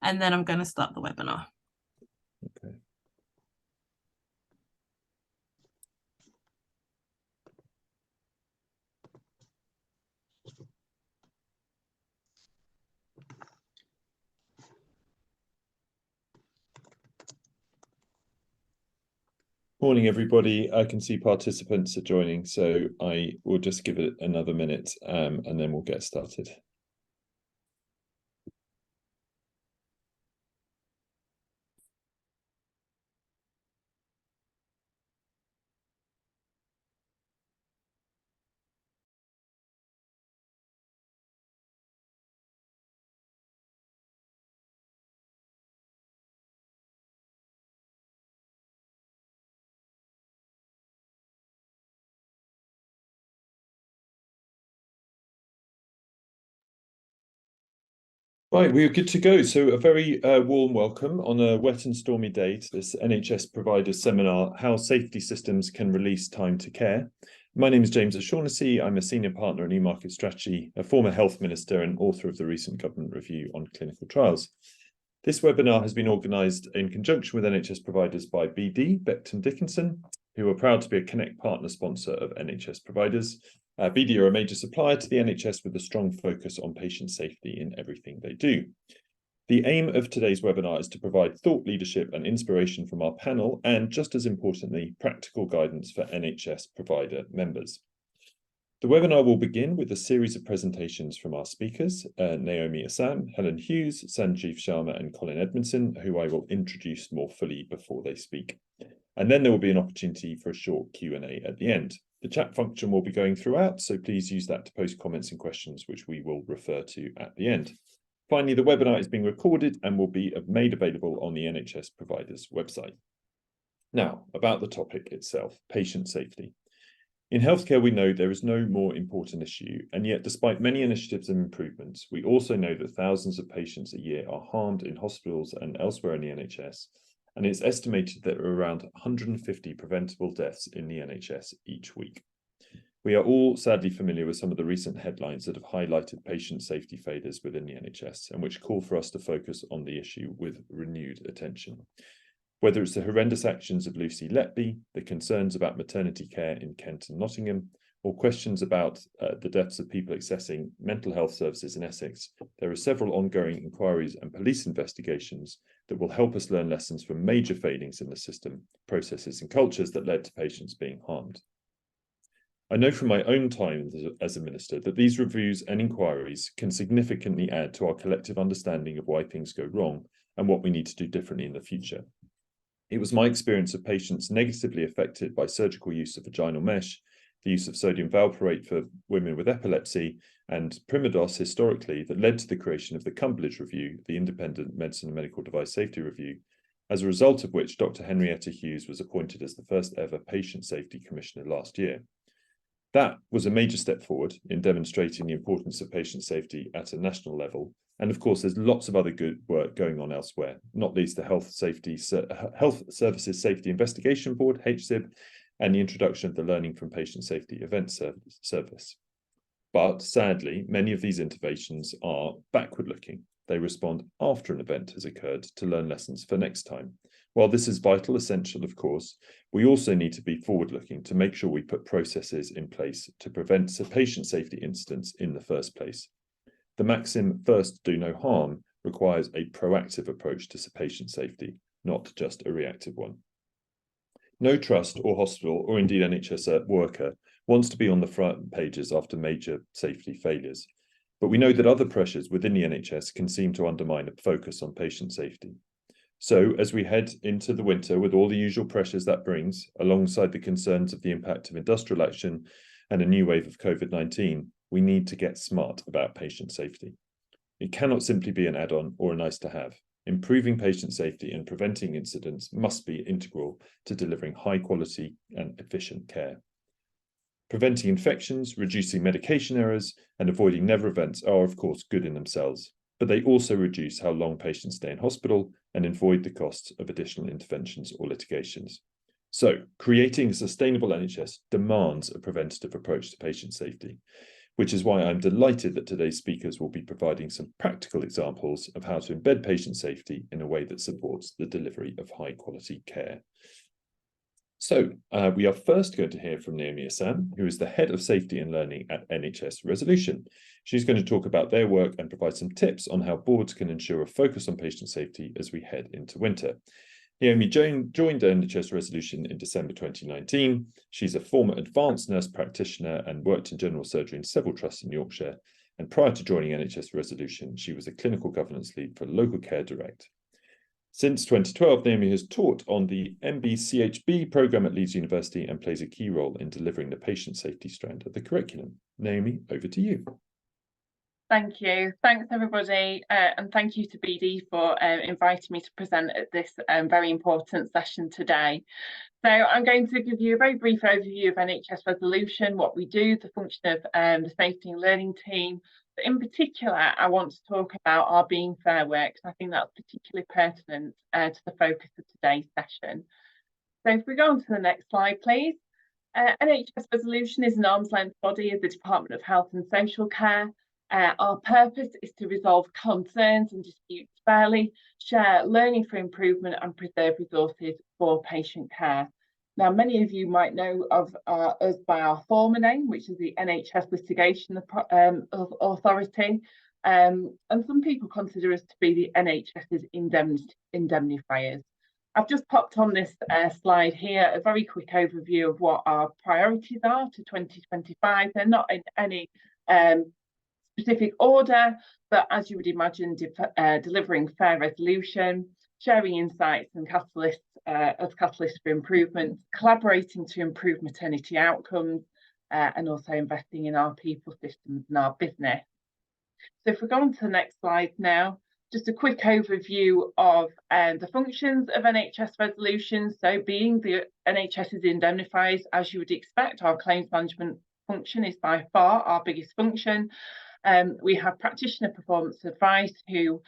and then I'm going to start the webinar. Okay. Morning, everybody. I can see participants are joining, so I will just give it another minute and then we'll get started. Right, we are good to go. So a very warm welcome on a wet and stormy day to this NHS Providers Seminar, How Safety Systems Can Release Time to Care. My name is James O'Shaughnessy. I'm a Senior Partner at Newmarket Strategy, a former Health Minister and author of the recent Government Review on Clinical Trials. This webinar has been organised in conjunction with NHS providers by BD, Becton Dickinson, who are proud to be a Connect partner sponsor of NHS providers. BD are a major supplier to the NHS with a strong focus on patient safety in everything they do. The aim of today's webinar is to provide thought leadership and inspiration from our panel, and just as importantly, practical guidance for NHS provider members. The webinar will begin with a series of presentations from our speakers, Naomi Assame, Helen Hughes, Sanjiv, Sharma, and Colin Edmondson, who I will introduce more fully before they speak. And then there will be an opportunity for a short Q&A at the end. The chat function will be going throughout, so please use that to post comments and questions, which we will refer to at the end. Finally, the webinar is being recorded and will be made available on the NHS providers website. Now, about the topic itself, patient safety. In healthcare, we know there is no more important issue, and yet despite many initiatives and improvements, we also know that thousands of patients a year are harmed in hospitals and elsewhere in the NHS, and it's estimated that there are around 150 preventable deaths in the NHS each week. We are all sadly familiar with some of the recent headlines that have highlighted patient safety failures within the NHS, and which call for us to focus on the issue with renewed attention. Whether it's the horrendous actions of Lucy Letby, the concerns about maternity care in Kent and Nottingham, or questions about the deaths of people accessing mental health services in Essex, there are several ongoing inquiries and police investigations that will help us learn lessons from major failings in the system, processes and cultures that led to patients being harmed. I know from my own time as a minister that these reviews and inquiries can significantly add to our collective understanding of why things go wrong and what we need to do differently in the future. It was my experience of patients negatively affected by surgical use of vaginal mesh, the use of sodium valproate for women with epilepsy, and Primodos historically that led to the creation of the Cumberledge Review, the Independent Medicine and Medical Device Safety Review, as a result of which Dr. Henrietta Hughes was appointed as the first ever Patient Safety Commissioner last year. That was a major step forward in demonstrating the importance of patient safety at a national level. And of course, there's lots of other good work going on elsewhere, not least the Health Services Safety Investigation Board, HSIB, and the introduction of the Learning from Patient Safety Event Service. But sadly, many of these interventions are backward-looking. They respond after an event has occurred to learn lessons for next time. While this is vital, essential, of course, we also need to be forward-looking to make sure we put processes in place to prevent patient safety incidents in the first place. The maxim, first do no harm, requires a proactive approach to patient safety, not just a reactive one. No trust or hospital, or indeed NHS worker, wants to be on the front pages after major safety failures. But we know that other pressures within the NHS can seem to undermine a focus on patient safety. So as we head into the winter with all the usual pressures that brings, alongside the concerns of the impact of industrial action and a new wave of COVID-19, we need to get smart about patient safety. It cannot simply be an add-on or a nice to have. Improving patient safety and preventing incidents must be integral to delivering high quality and efficient care. Preventing infections, reducing medication errors, and avoiding never events are, of course, good in themselves, but they also reduce how long patients stay in hospital and avoid the costs of additional interventions or litigations. So, creating a sustainable NHS demands a preventative approach to patient safety. which is why I'm delighted that today's speakers will be providing some practical examples of how to embed patient safety in a way that supports the delivery of high quality care. So we are first going to hear from Naomi Assame, who is the Head of Safety and Learning at NHS Resolution. She's going to talk about their work and provide some tips on how boards can ensure a focus on patient safety as we head into winter. Naomi joined NHS Resolution in December 2019. She's a former advanced nurse practitioner and worked in general surgery in several trusts in Yorkshire. And prior to joining NHS Resolution, she was a clinical governance lead for Local Care Direct. Since 2012, Naomi has taught on the MBCHB programme at Leeds University and plays a key role in delivering the patient safety strand of the curriculum. Naomi, over to you. Thank you. Thanks, everybody. And thank you to BD for inviting me to present at this very important session today. So I'm going to give you a very brief overview of NHS Resolution, what we do, the function of the safety and learning team. But in particular, I want to talk about our Being Fair work, because I think that's particularly pertinent to the focus of today's session. So if we go on to the next slide, please. NHS Resolution is an arm's length body of the Department of Health and Social Care. Our purpose is to resolve concerns and disputes fairly, share learning for improvement and preserve resources for patient care. Now, many of you might know of us by our former name, which is the NHS Litigation Authority, and some people consider us to be the NHS's indemnifiers. I've just popped on this slide here a very quick overview of what our priorities are to 2025. They're not in any specific order, but as you would imagine, delivering fair resolution, sharing insights and catalysts as catalysts for improvement, collaborating to improve maternity outcomes, and also investing in our people, systems and our business. So if we go on to the next slide now, just a quick overview of the functions of NHS Resolution. So being the NHS's indemnifiers, as you would expect, our claims management function is by far our biggest function. We have practitioner performance advice who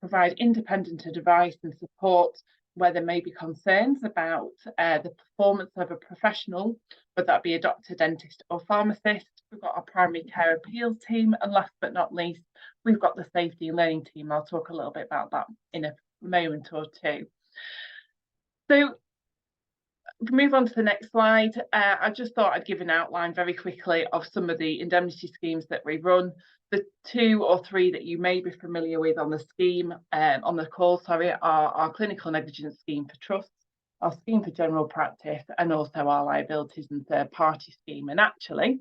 provide independent advice and support where there may be concerns about the performance of a professional, whether that be a doctor, dentist or pharmacist. We've got our primary care appeals team, and last but not least, we've got the safety and learning team. I'll talk a little bit about that in a moment or two. So we can move on to the next slide. I just thought I'd give an outline very quickly of some of the indemnity schemes that we run. The 2 or 3 that you may be familiar with on the scheme, on the call, sorry, are our clinical negligence scheme for trusts, our scheme for general practice, and also our liabilities and third party scheme. And actually,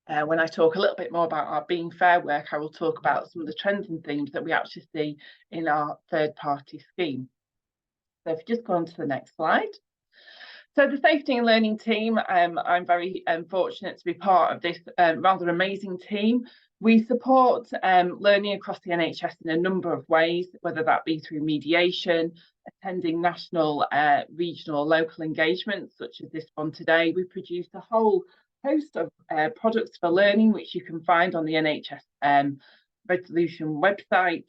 when I talk a little bit more about our Being Fair work, I will talk about some of the trends and themes that we actually see in our third party scheme. So if you just go on to the next slide. So the safety and learning team, I'm very fortunate to be part of this rather amazing team. We support learning across the NHS in a number of ways, whether that be through mediation, attending national, regional, local engagements, such as this one today. We produce a whole host of products for learning, which you can find on the NHS Resolution website.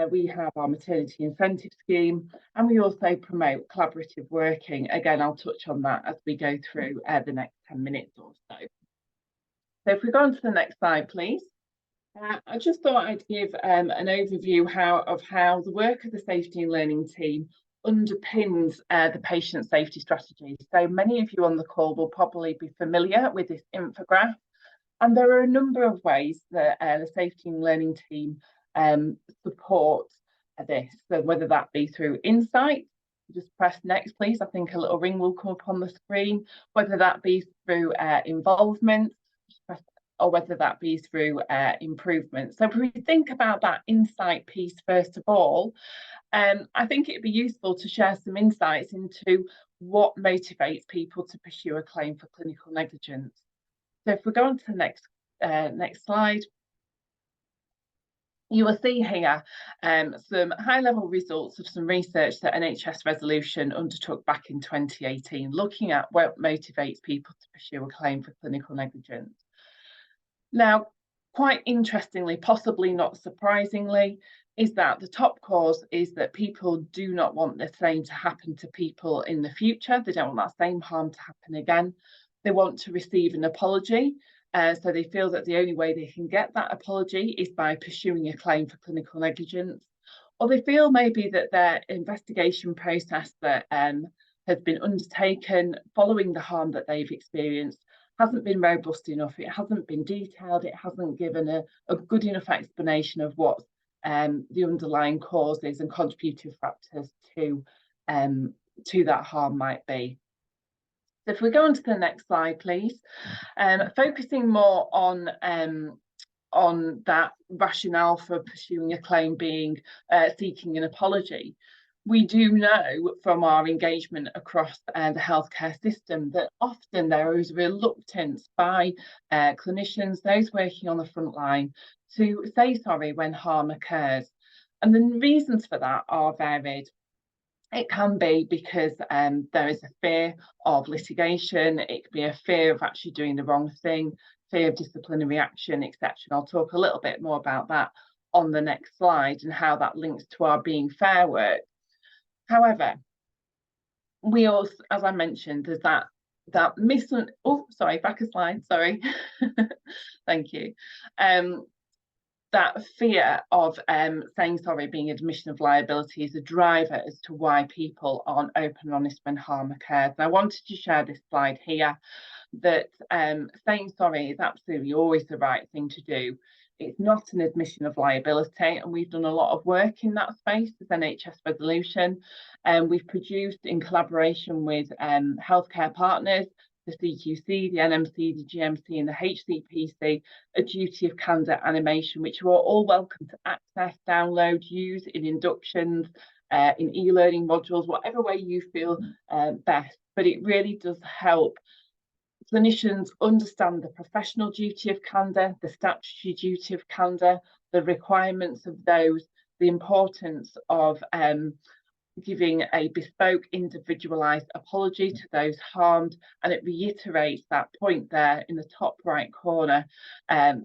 We have our maternity incentive scheme, and we also promote collaborative working. Again, I'll touch on that as we go through the next 10 minutes or so. So if we go on to the next slide, please. I just thought I'd give an overview of how the work of the safety and learning team underpins the patient safety strategy. So many of you on the call will probably be familiar with this infographic, and there are a number of ways that the safety and learning team support this. So whether that be through insight, just press next please, I think a little ring will come up on the screen, whether that be through involvement, or whether that be through improvement. So if we think about that insight piece first of all, I think it'd be useful to share some insights into what motivates people to pursue a claim for clinical negligence. So if we go on to the next slide, you will see here some high-level results of some research that NHS Resolution undertook back in 2018, looking at what motivates people to pursue a claim for clinical negligence. Now, quite interestingly, possibly not surprisingly, is that the top cause is that people do not want the same to happen to people in the future. They don't want that same harm to happen again. They want to receive an apology. So they feel that the only way they can get that apology is by pursuing a claim for clinical negligence, or they feel maybe that their investigation process that has been undertaken following the harm that they've experienced hasn't been robust enough, it hasn't been detailed, it hasn't given a good enough explanation of what the underlying causes and contributive factors to that harm might be. So if we go on to the next slide, please, focusing more on that rationale for pursuing a claim being seeking an apology. We do know from our engagement across the healthcare system that often there is reluctance by clinicians, those working on the front line, to say sorry when harm occurs. And the reasons for that are varied. It can be because there is a fear of litigation, it could be a fear of actually doing the wrong thing, fear of disciplinary action, etc. I'll talk a little bit more about that on the next slide and how that links to our being fair work. However, we also, as I mentioned, there's that back a slide, sorry. Thank you. That fear of saying sorry being admission of liability is a driver as to why people aren't open and honest when harm occurs. And I wanted to share this slide here that saying sorry is absolutely always the right thing to do. It's not an admission of liability, and we've done a lot of work in that space with NHS Resolution. We've produced, in collaboration with healthcare partners, the CQC, the NMC, the GMC and the HCPC, a duty of candour animation, which you are all welcome to access, download, use in inductions, in e-learning modules, whatever way you feel best. But it really does help clinicians understand the professional duty of candour, the statutory duty of candour, the requirements of those, the importance of giving a bespoke, individualised apology to those harmed. And it reiterates that point there in the top right corner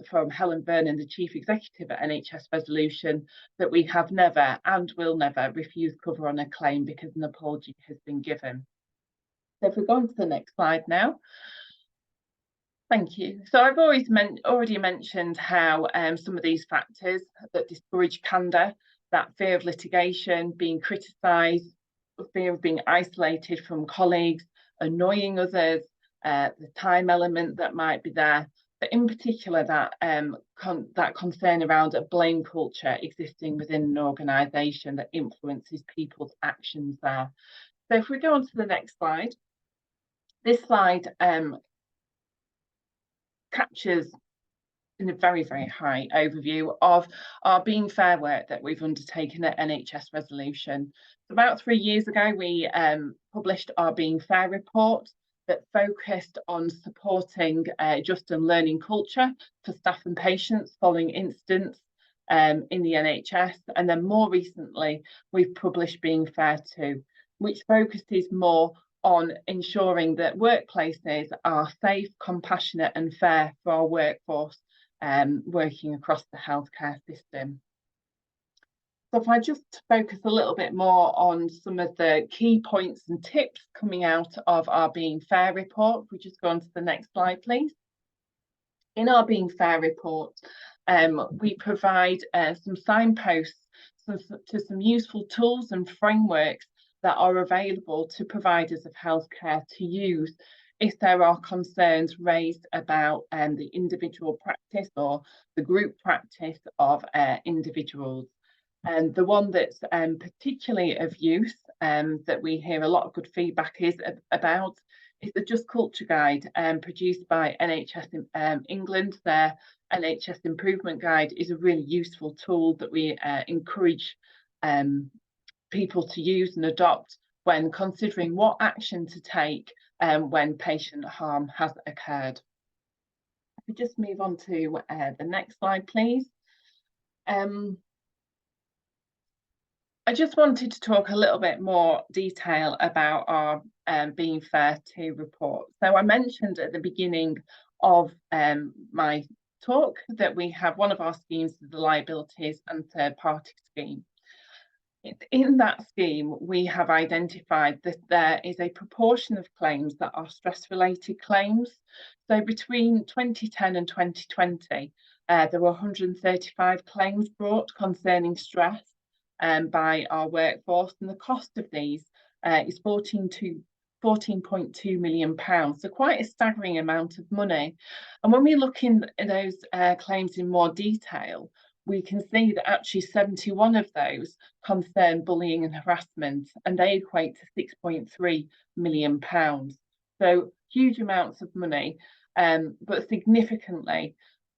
from Helen Vernon, the Chief Executive at NHS Resolution, that we have never and will never refuse cover on a claim because an apology has been given. So if we go on to the next slide now. Thank you. So I've already mentioned how some of these factors that discourage candour, that fear of litigation, being criticised, fear of being isolated from colleagues, annoying others, the time element that might be there, but in particular that that concern around a blame culture existing within an organisation that influences people's actions there. So if we go on to the next slide, this slide captures in a very, very high overview of our being fair work that we've undertaken at NHS Resolution. About 3 years ago, we published our Being Fair report that focused on supporting just and learning culture for staff and patients following incidents in the NHS. And then more recently, we've published Being Fair 2, which focuses more on ensuring that workplaces are safe, compassionate and fair for our workforce working across the healthcare system. So if I just focus a little bit more on some of the key points and tips coming out of our Being Fair report, if we just go on to the next slide, please. In our Being Fair report, we provide some signposts to some useful tools and frameworks that are available to providers of healthcare to use if there are concerns raised about the individual practice or the group practice of individuals. And the one that's particularly of use that we hear a lot of good feedback about is the Just Culture Guide produced by NHS England. Their NHS Improvement Guide is a really useful tool that we encourage people to use and adopt when considering what action to take when patient harm has occurred. If we just move on to the next slide, please. I just wanted to talk a little bit more detail about our Being Fair 2 report. So I mentioned at the beginning of my talk that we have one of our schemes, the liabilities and third party scheme. In that scheme, we have identified that there is a proportion of claims that are stress-related claims. So between 2010 and 2020, there were 135 claims brought concerning stress by our workforce, and the cost of these is £14.2 million, so quite a staggering amount of money. And when we look in those claims in more detail, we can see that actually 71 of those concern bullying and harassment, and they equate to £6.3 million. So huge amounts of money, but significantly,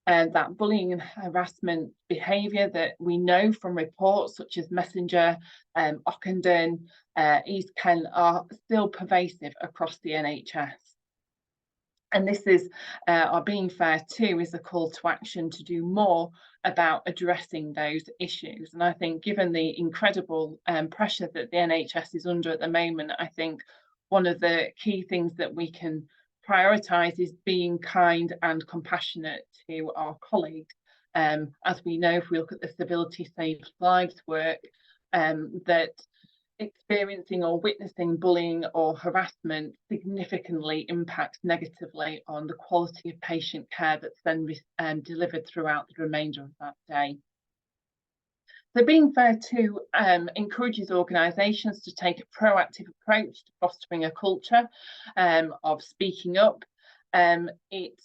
that bullying and harassment behaviour that we know from reports such as Messenger, Ockenden, East Kent are still pervasive across the NHS. And this is our Being Fair 2 is a call to action to do more about addressing those issues. And I think given the incredible pressure that the NHS is under at the moment, I think one of the key things that we can prioritise is being kind and compassionate to our colleagues. As we know, if we look at the Civility Saves Lives work, that experiencing or witnessing bullying or harassment significantly impacts negatively on the quality of patient care that's then delivered throughout the remainder of that day. So Being Fair 2 encourages organisations to take a proactive approach to fostering a culture of speaking up. It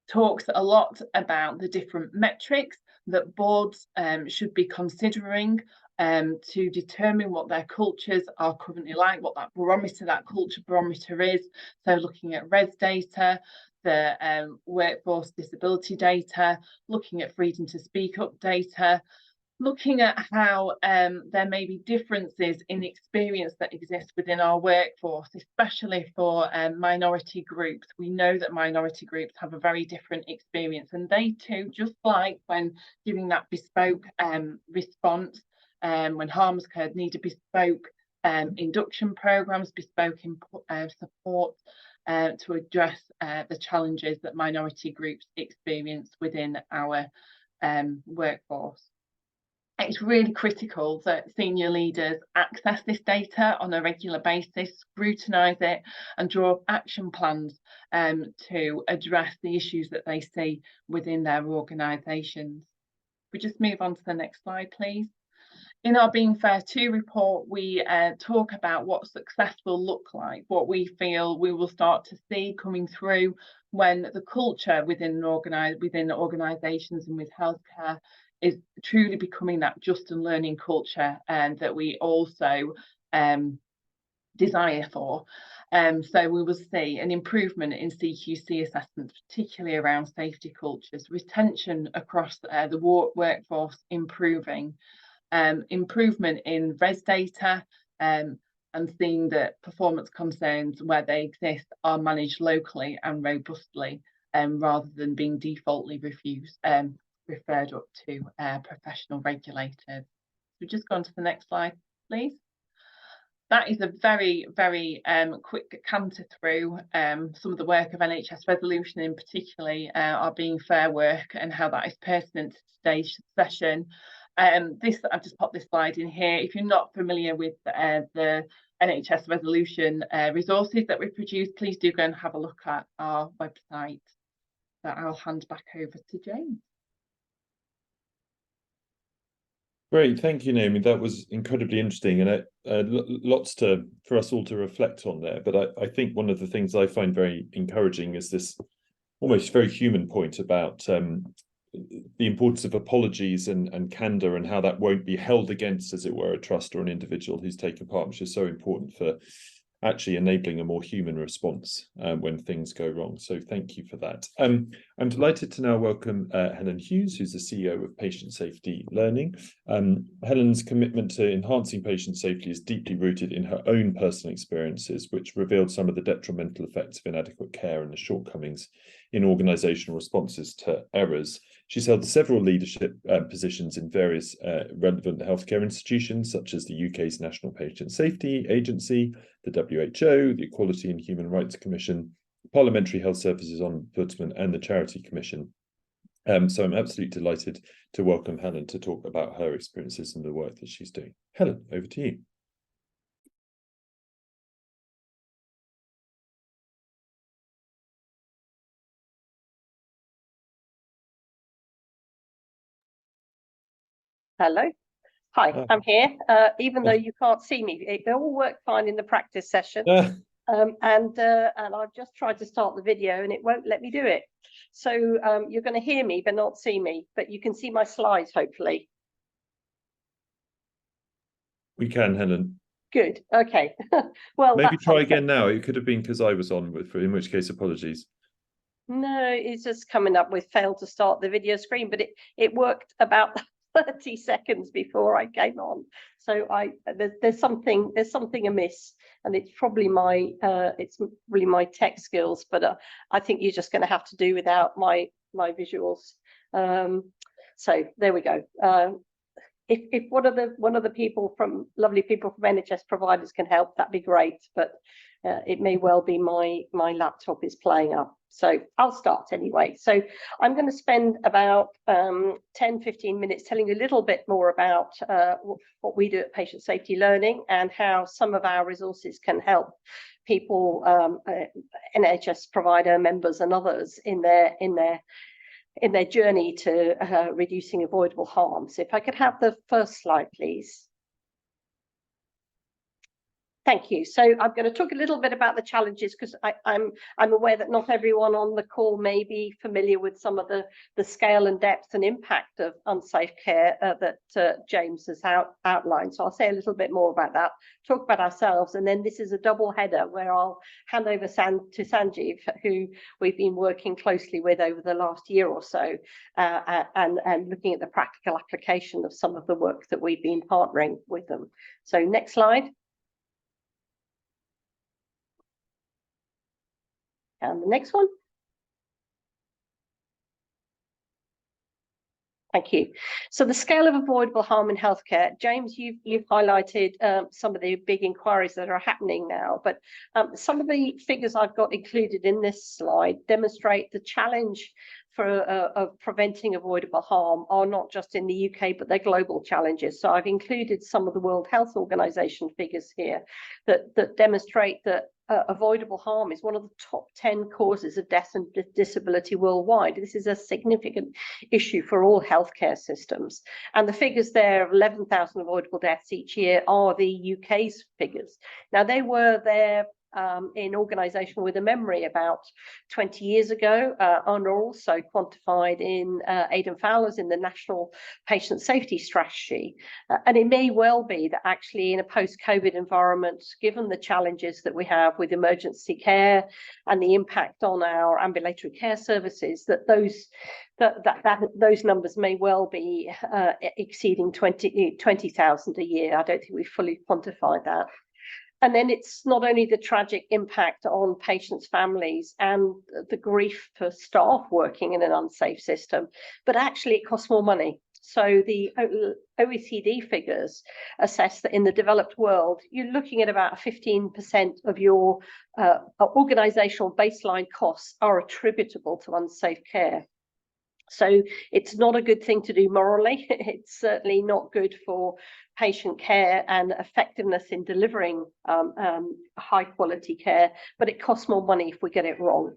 talks a lot about the different metrics that boards should be considering to determine what their cultures are currently like, what that culture barometer is. So looking at RES data, the workforce disability data, looking at freedom to speak up data, looking at how there may be differences in experience that exist within our workforce, especially for minority groups. We know that minority groups have a very different experience, and they too, just like when giving that bespoke response, when harm has occurred, need a bespoke induction programmes, bespoke support to address the challenges that minority groups experience within our workforce. It's really critical that senior leaders access this data on a regular basis, scrutinise it and draw up action plans to address the issues that they see within their organisations. We just move on to the next slide, please. In our Being Fair 2 report, we talk about what success will look like, what we feel we will start to see coming through when the culture within organisations and with healthcare is truly becoming that just and learning culture that we also desire for. So we will see an improvement in CQC assessments, particularly around safety cultures, retention across the workforce improving, improvement in RES data, and seeing that performance concerns where they exist are managed locally and robustly, rather than being defaultly referred up to professional regulators. So just go on to the next slide, please. That is a very, very quick canter through some of the work of NHS Resolution, in particularly our Being Fair work and how that is pertinent to today's session. I've just popped this slide in here. If you're not familiar with the NHS Resolution resources that we produce, please do go and have a look at our website. So I'll hand back over to James. Great, thank you, Naomi. That was incredibly interesting, and lots for us all to reflect on there. But I think one of the things I find very encouraging is this almost very human point about the importance of apologies and candour, and how that won't be held against, as it were, a trust or an individual who's taken part, which is so important for actually enabling a more human response when things go wrong. So thank you for that. I'm delighted to now welcome Helen Hughes, who's the CEO of Patient Safety Learning. Helen's commitment to enhancing patient safety is deeply rooted in her own personal experiences, which revealed some of the detrimental effects of inadequate care and the shortcomings in organisational responses to errors. She's held several leadership positions in various relevant healthcare institutions, such as the UK's National Patient Safety Agency, the WHO, the Equality and Human Rights Commission, Parliamentary Health Services Ombudsman, and the Charity Commission. So I'm absolutely delighted to welcome Helen to talk about her experiences and the work that she's doing. Helen, over to you. Hello. Hi, I'm here. Even though you can't see me, it all worked fine in the practice session. And I've just tried to start the video and it won't let me do it. So you're going to hear me but not see me, but you can see my slides, hopefully. We can, Helen. Good. Okay. Well, maybe try again now. It could have been because I was on, in which case, apologies. No, it's just coming up with failed to start the video screen, but it worked about 30 seconds before I came on. So there's something amiss, and it's probably my tech skills, but I think you're just going to have to do without my visuals. So there we go. If one of the lovely people from NHS providers can help, that'd be great. But it may well be my laptop is playing up. So I'll start anyway. So I'm going to spend about 10-15 minutes telling you a little bit more about what we do at Patient Safety Learning and how some of our resources can help people, NHS provider members and others in their journey to reducing avoidable harm. So if I could have the first slide, please. Thank you. So I'm going to talk a little bit about the challenges, because I'm aware that not everyone on the call may be familiar with some of the scale and depth and impact of unsafe care that James has outlined. So I'll say a little bit more about that, talk about ourselves, and then this is a double header where I'll hand over to Sanjiv, who we've been working closely with over the last year or so, and looking at the practical application of some of the work that we've been partnering with them. So next slide. And the next one. Thank you. So the scale of avoidable harm in healthcare, James, you've highlighted some of the big inquiries that are happening now, but some of the figures I've got included in this slide demonstrate the challenge of preventing avoidable harm are not just in the UK, but they're global challenges. So I've included some of the World Health Organization figures here that demonstrate that avoidable harm is one of the top 10 causes of death and disability worldwide. This is a significant issue for all healthcare systems. And the figures there of 11,000 avoidable deaths each year are the UK's figures. Now, they were there in organisation with a memory about 20 years ago, and are also quantified in Aidan Fowler's in the National Patient Safety Strategy. And it may well be that actually in a post-COVID environment, given the challenges that we have with emergency care and the impact on our ambulatory care services, that those numbers may well be exceeding 20,000 a year. I don't think we've fully quantified that. And then it's not only the tragic impact on patients' families and the grief for staff working in an unsafe system, but actually it costs more money. So the OECD figures assess that in the developed world, you're looking at about 15% of your organisational baseline costs are attributable to unsafe care. So it's not a good thing to do morally. It's certainly not good for patient care and effectiveness in delivering high quality care, but it costs more money if we get it wrong.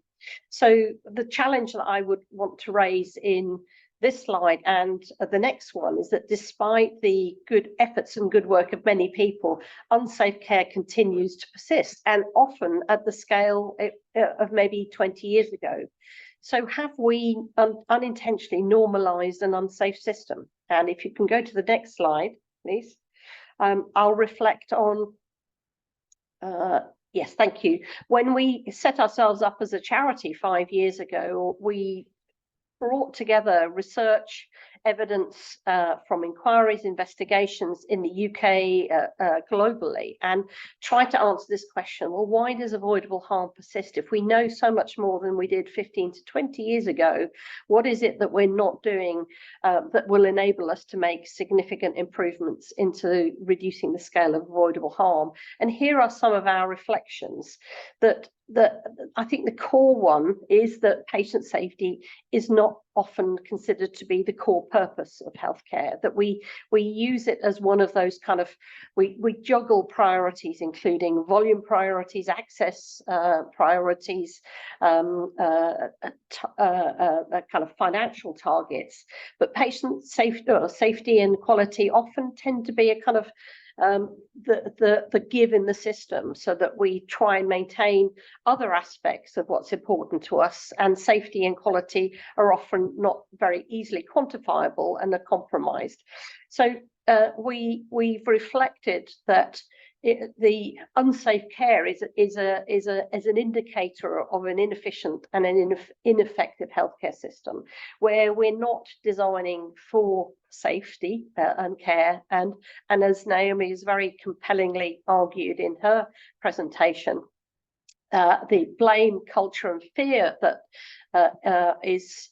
So the challenge that I would want to raise in this slide and the next one is that despite the good efforts and good work of many people, unsafe care continues to persist, and often at the scale of maybe 20 years ago. So have we unintentionally normalized an unsafe system? And if you can go to the next slide, please, I'll reflect on, yes, thank you. When we set ourselves up as a charity 5 years ago, we brought together research, evidence from inquiries, investigations in the UK, globally, and tried to answer this question, well, why does avoidable harm persist? If we know so much more than we did 15 to 20 years ago, what is it that we're not doing that will enable us to make significant improvements into reducing the scale of avoidable harm? And here are some of our reflections, that I think the core one is that patient safety is not often considered to be the core purpose of healthcare, that we use it as one of those kind of, we juggle priorities, including volume priorities, access priorities, kind of financial targets, but patient safety and quality often tend to be a kind of the give in the system, so that we try and maintain other aspects of what's important to us, and safety and quality are often not very easily quantifiable and are compromised. So we've reflected that the unsafe care is an indicator of an inefficient and an ineffective healthcare system, where we're not designing for safety and care, and as Naomi has very compellingly argued in her presentation, the blame culture and fear that is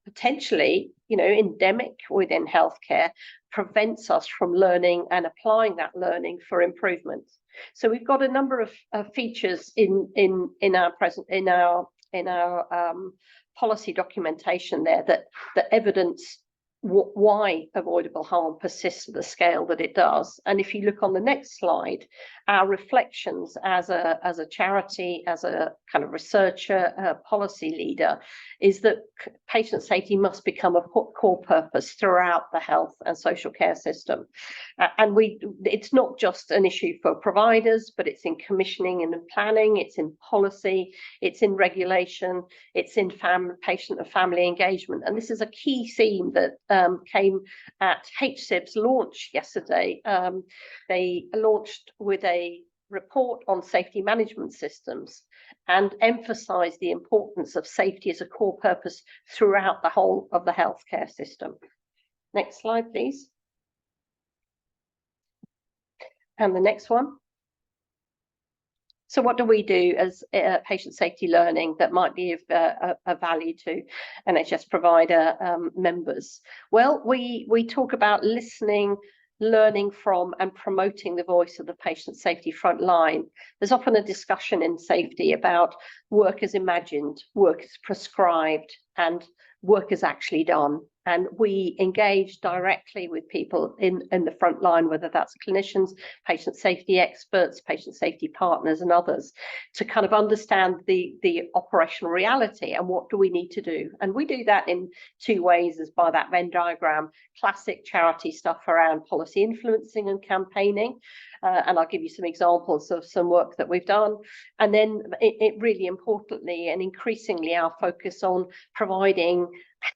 potentially, endemic within healthcare prevents us from learning and applying that learning for improvement. So we've got a number of features in our policy documentation there that evidence why avoidable harm persists at the scale that it does. And if you look on the next slide, our reflections as a charity, as a kind of researcher, a policy leader, is that patient safety must become a core purpose throughout the health and social care system. And it's not just an issue for providers, but it's in commissioning and in planning, it's in policy, it's in regulation, it's in patient and family engagement. And this is a key theme that came at HCIB's launch yesterday. They launched with a report on safety management systems and emphasised the importance of safety as a core purpose throughout the whole of the healthcare system. Next slide, please. And the next one. So what do we do as patient safety learning that might be of value to NHS provider members? Well, we talk about listening, learning from and promoting the voice of the patient safety front line. There's often a discussion in safety about work as imagined, work as prescribed, and work is actually done. And we engage directly with people in the front line, whether that's clinicians, patient safety experts, patient safety partners, and others, to kind of understand the operational reality and what do we need to do. And we do that in two ways, as by that Venn diagram, classic charity stuff around policy influencing and campaigning. And I'll give you some examples of some work that we've done. And then it really importantly and increasingly our focus on providing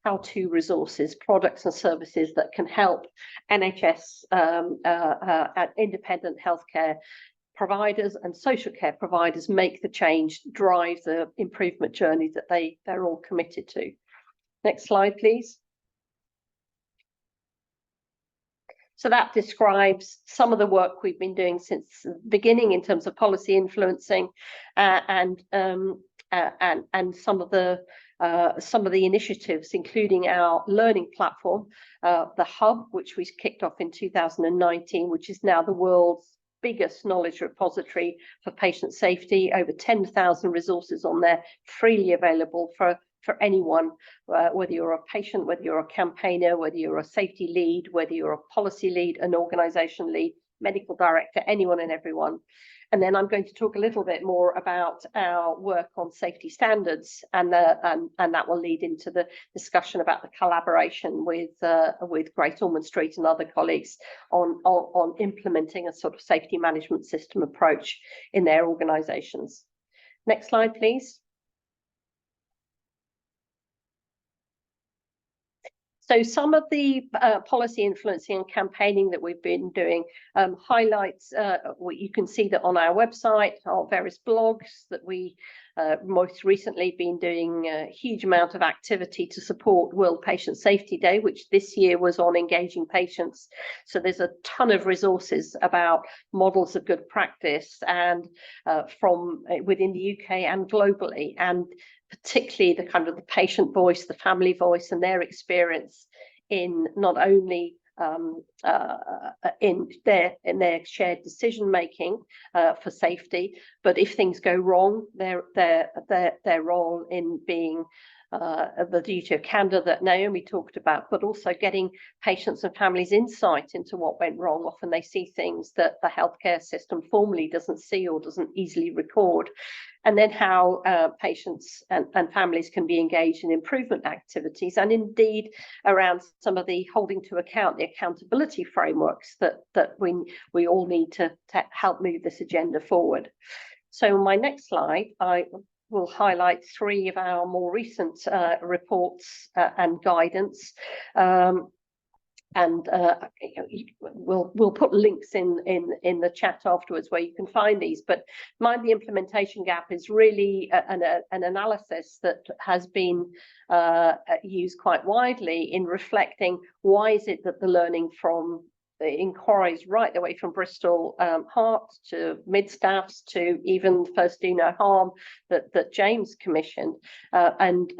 how-to resources, products and services that can help NHS independent healthcare providers and social care providers make the change, drive the improvement journey that they're all committed to. Next slide, please. So that describes some of the work we've been doing since the beginning in terms of policy influencing and some of the initiatives, including our learning platform, the Hub, which we kicked off in 2019, which is now the world's biggest knowledge repository for patient safety. Over 10,000 resources on there, freely available for anyone, whether you're a patient, whether you're a campaigner, whether you're a safety lead, whether you're a policy lead, an organisation lead, medical director, anyone and everyone. And then I'm going to talk a little bit more about our work on safety standards, and that will lead into the discussion about the collaboration with Great Ormond Street and other colleagues on implementing a sort of safety management system approach in their organisations. Next slide, please. So some of the policy influencing and campaigning that we've been doing highlights what you can see that on our website, our various blogs that we most recently been doing a huge amount of activity to support World Patient Safety Day, which this year was on engaging patients. So there's a ton of resources about models of good practice and from within the UK and globally, and particularly the kind of the patient voice, the family voice, and their experience in not only in their shared decision making for safety. But if things go wrong, their role in being the duty of candour that Naomi talked about, but also getting patients and families insight into what went wrong. Often they see things that the healthcare system formally doesn't see or doesn't easily record. And then how patients and families can be engaged in improvement activities, and indeed around some of the holding to account, the accountability frameworks that we all need to help move this agenda forward. So on my next slide, I will highlight 3 of our more recent reports and guidance. We'll put links in the chat afterwards where you can find these. But Mind the Implementation Gap is really an analysis that has been used quite widely in reflecting why is it that the learning from the inquiries right the way from Bristol Heart to mid-staffs to even First Do No Harm that James commissioned, and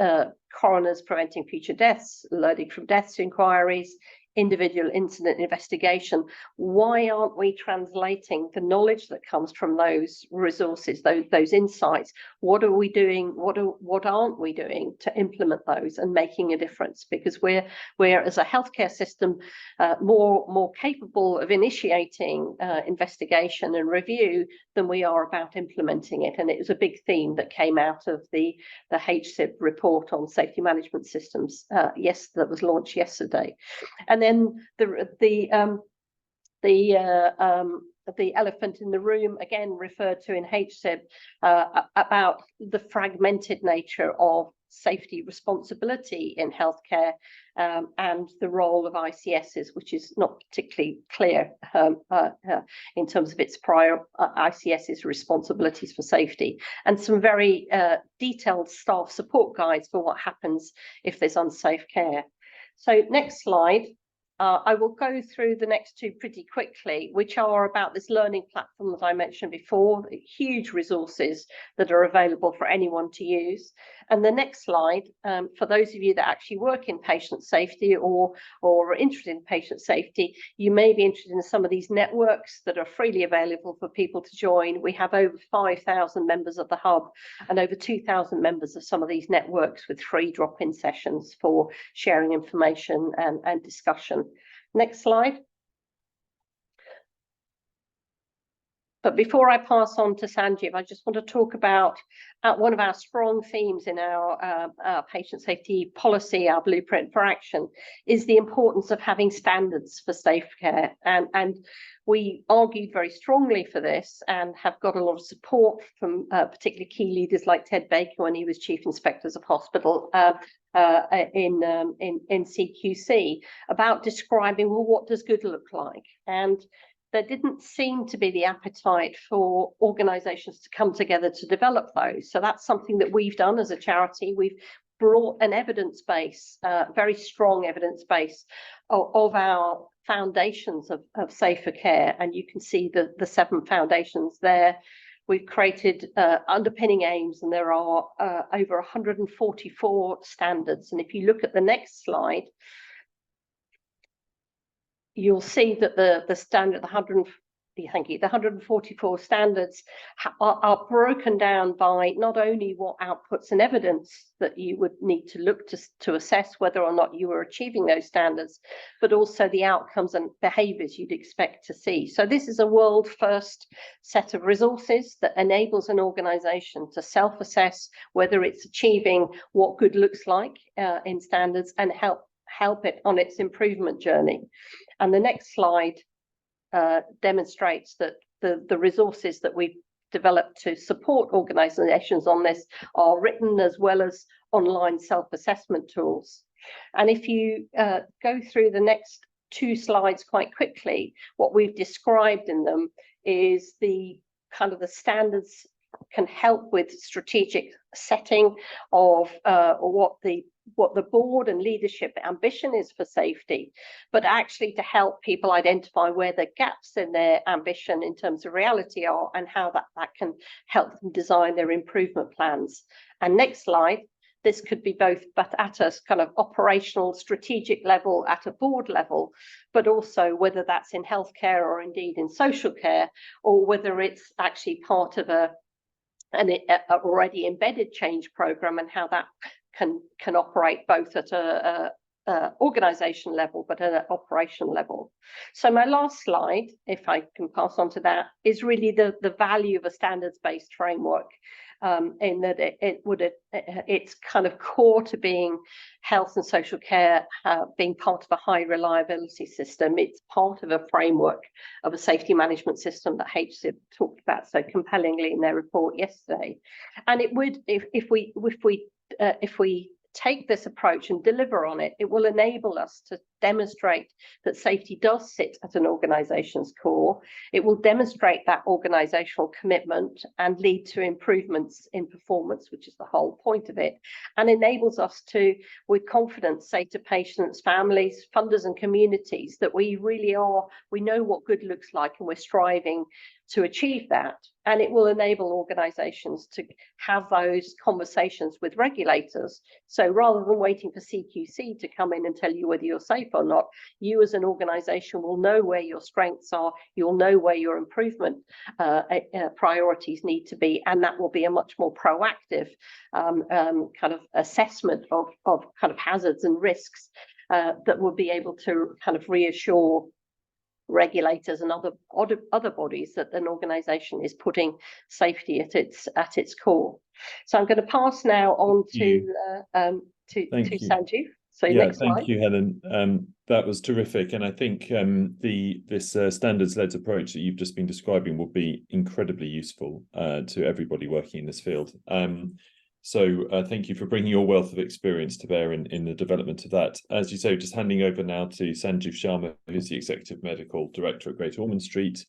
coroners preventing future deaths, learning from deaths to inquiries, individual incident investigation. Why aren't we translating the knowledge that comes from those resources, those insights? What are we doing? What aren't we doing to implement those and making a difference? Because we're as a healthcare system more capable of initiating investigation and review than we are about implementing it. And it was a big theme that came out of the HSIB report on safety management systems that was launched yesterday. And then the elephant in the room, again referred to in HSIB, about the fragmented nature of safety responsibility in healthcare, and the role of ICSs, which is not particularly clear in terms of its prior ICSs responsibilities for safety, and some very detailed staff support guides for what happens if there's unsafe care. So next slide. I will go through the next 2 pretty quickly, which are about this learning platform that I mentioned before, huge resources that are available for anyone to use. And the next slide, for those of you that actually work in patient safety or are interested in patient safety, you may be interested in some of these networks that are freely available for people to join. We have over 5,000 members of the hub and over 2,000 members of some of these networks with free drop-in sessions for sharing information and discussion. Next slide. But before I pass on to Sanjiv, I just want to talk about one of our strong themes in our patient safety policy, our blueprint for action, is the importance of having standards for safe care. And we argued very strongly for this and have got a lot of support from particularly key leaders like Ted Baker when he was Chief Inspectors of Hospital in CQC, about describing, well, what does good look like? And there didn't seem to be the appetite for organisations to come together to develop those. So that's something that we've done as a charity. We've brought an evidence base, very strong evidence base of our foundations of safer care. And you can see the 7 foundations there. We've created underpinning aims, and there are over 144 standards. And if you look at the next slide, you'll see that the standard, the 144 standards are broken down by not only what outputs and evidence that you would need to look to assess whether or not you were achieving those standards, but also the outcomes and behaviours you'd expect to see. So this is a world first set of resources that enables an organisation to self-assess whether it's achieving what good looks like in standards and help it on its improvement journey. And the next slide demonstrates that the resources that we've developed to support organisations on this are written as well as online self-assessment tools. And if you go through the next 2 slides quite quickly, what we've described in them is the kind of the standards can help with strategic setting of what the board and leadership ambition is for safety, but actually to help people identify where the gaps in their ambition in terms of reality are and how that can help them design their improvement plans. And next slide, this could be both, but at a kind of operational, strategic level, at a board level, but also whether that's in healthcare or indeed in social care, or whether it's actually part of an already embedded change program, and how that can operate both at a organisation level, but at an operational level. So my last slide, if I can pass on to that, is really the value of a standards-based framework, in that it's kind of core to being health and social care, being part of a high reliability system. It's part of a framework of a safety management system that HSIB talked about so compellingly in their report yesterday. And it would, if we take this approach and deliver on it, it will enable us to demonstrate that safety does sit at an organisation's core. It will demonstrate that organisational commitment and lead to improvements in performance, which is the whole point of it, and enables us to, with confidence, say to patients, families, funders and communities that we know what good looks like, and we're striving to achieve that. And it will enable organisations to have those conversations with regulators. So rather than waiting for CQC to come in and tell you whether you're safe or not, you as an organisation will know where your strengths are, you'll know where your improvement priorities need to be, and that will be a much more proactive kind of assessment of kind of hazards and risks that will be able to kind of reassure regulators and other bodies that an organisation is putting safety at its core. So I'm going to pass now on to Sanjiv. So yeah, next slide. Thank you, Helen. That was terrific, and I think this standards-led approach that you've just been describing will be incredibly useful to everybody working in this field. So thank you for bringing your wealth of experience to bear in the development of that. As you say, just handing over now to Sanjiv Sharma, who's the Executive Medical Director at Great Ormond Street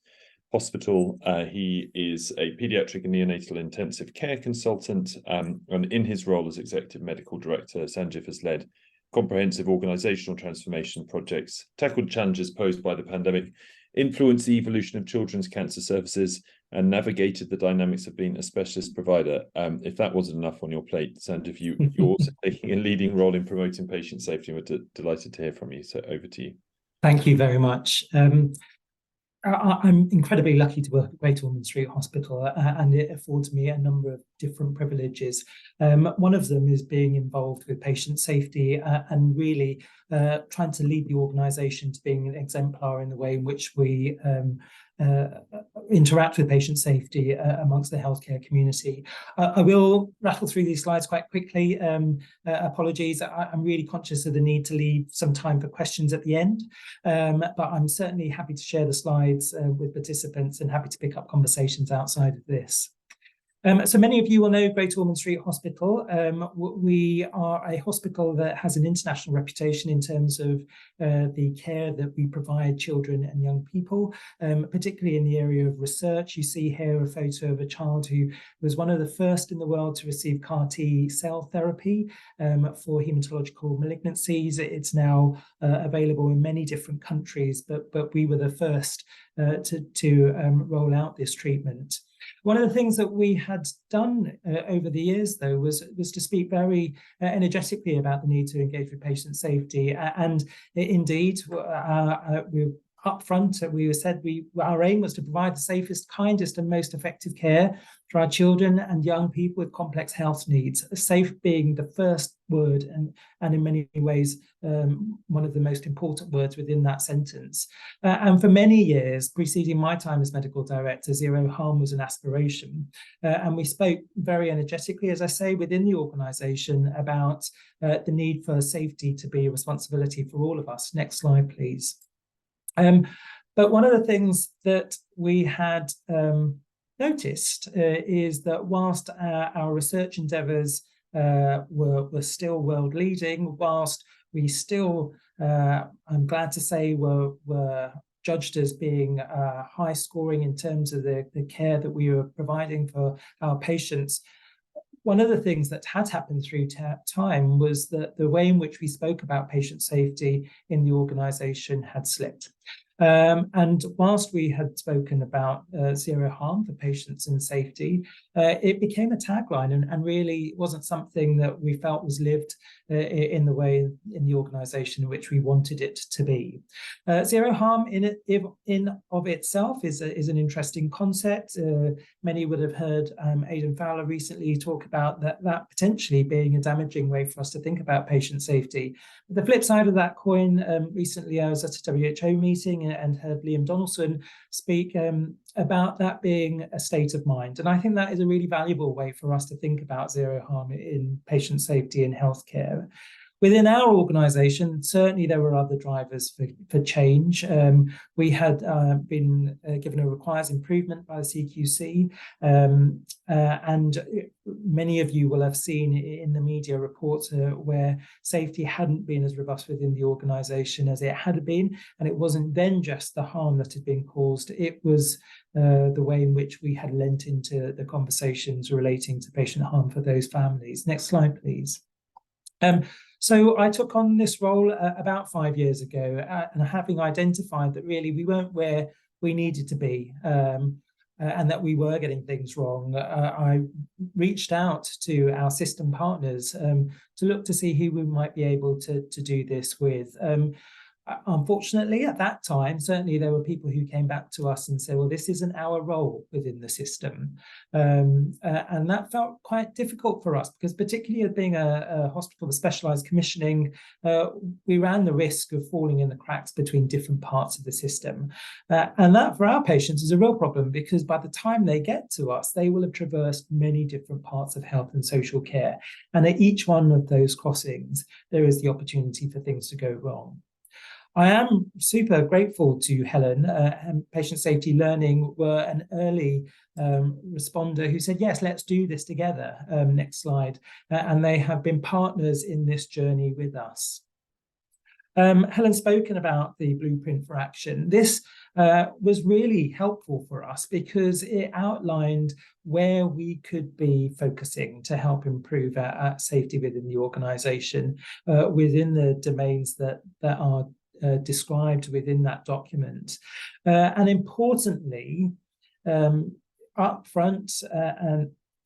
Hospital. He is a paediatric and neonatal intensive care consultant, and in his role as Executive Medical Director, Sanjiv has led comprehensive organisational transformation projects, tackled challenges posed by the pandemic, influenced the evolution of children's cancer services, and navigated the dynamics of being a specialist provider. If that wasn't enough on your plate, Sanjiv, you're also taking a leading role in promoting patient safety, and we're delighted to hear from you. So over to you. Thank you very much. I'm incredibly lucky to work at Great Ormond Street Hospital, and it affords me a number of different privileges. One of them is being involved with patient safety and really trying to lead the organisation to being an exemplar in the way in which we interact with patient safety amongst the healthcare community. I will rattle through these slides quite quickly. Apologies, I'm really conscious of the need to leave some time for questions at the end, but I'm certainly happy to share the slides with participants and happy to pick up conversations outside of this. So many of you will know Great Ormond Street Hospital. We are a hospital that has an international reputation in terms of the care that we provide children and young people, particularly in the area of research. You see here a photo of a child who was one of the first in the world to receive CAR T cell therapy for hematological malignancies. It's now available in many different countries, but we were the first to roll out this treatment. One of the things that we had done over the years, though, was to speak very energetically about the need to engage with patient safety. And indeed, we up front, we said our aim was to provide the safest, kindest and most effective care for our children and young people with complex health needs, safe being the first word and in many ways one of the most important words within that sentence. And for many years preceding my time as medical director, zero harm was an aspiration. And we spoke very energetically, as I say, within the organisation about the need for safety to be a responsibility for all of us. Next slide, please. But one of the things that we had noticed is that whilst our research endeavours were still world leading, whilst we still, I'm glad to say, were judged as being high scoring in terms of the care that we were providing for our patients, one of the things that had happened through time was that the way in which we spoke about patient safety in the organisation had slipped. And whilst we had spoken about zero harm for patients and safety, it became a tagline and really wasn't something that we felt was lived in the way in the organisation in which we wanted it to be. Zero harm in of itself is an interesting concept. Many would have heard Aidan Fowler recently talk about that potentially being a damaging way for us to think about patient safety. But the flip side of that coin, recently I was at a WHO meeting and heard Liam Donaldson speak about that being a state of mind. And I think that is a really valuable way for us to think about zero harm in patient safety in healthcare. Within our organisation, certainly there were other drivers for change. We had been given a requires improvement by the CQC, and many of you will have seen in the media reports where safety hadn't been as robust within the organisation as it had been, and it wasn't then just the harm that had been caused, it was the way in which we had lent into the conversations relating to patient harm for those families. Next slide, please. So I took on this role about 5 years ago, and having identified that really we weren't where we needed to be, and that we were getting things wrong, I reached out to our system partners to look to see who we might be able to do this with. Unfortunately, at that time, certainly there were people who came back to us and said, well, this isn't our role within the system. And that felt quite difficult for us because particularly as being a hospital with specialised commissioning, we ran the risk of falling in the cracks between different parts of the system. And that for our patients is a real problem because by the time they get to us, they will have traversed many different parts of health and social care. And at each one of those crossings, there is the opportunity for things to go wrong. I am super grateful to Helen and Patient Safety Learning were an early responder who said, yes, let's do this together. Next slide. And they have been partners in this journey with us. Helen's spoken about the blueprint for action. This was really helpful for us because it outlined where we could be focusing to help improve our safety within the organisation, within the domains that are described within that document. And importantly, up front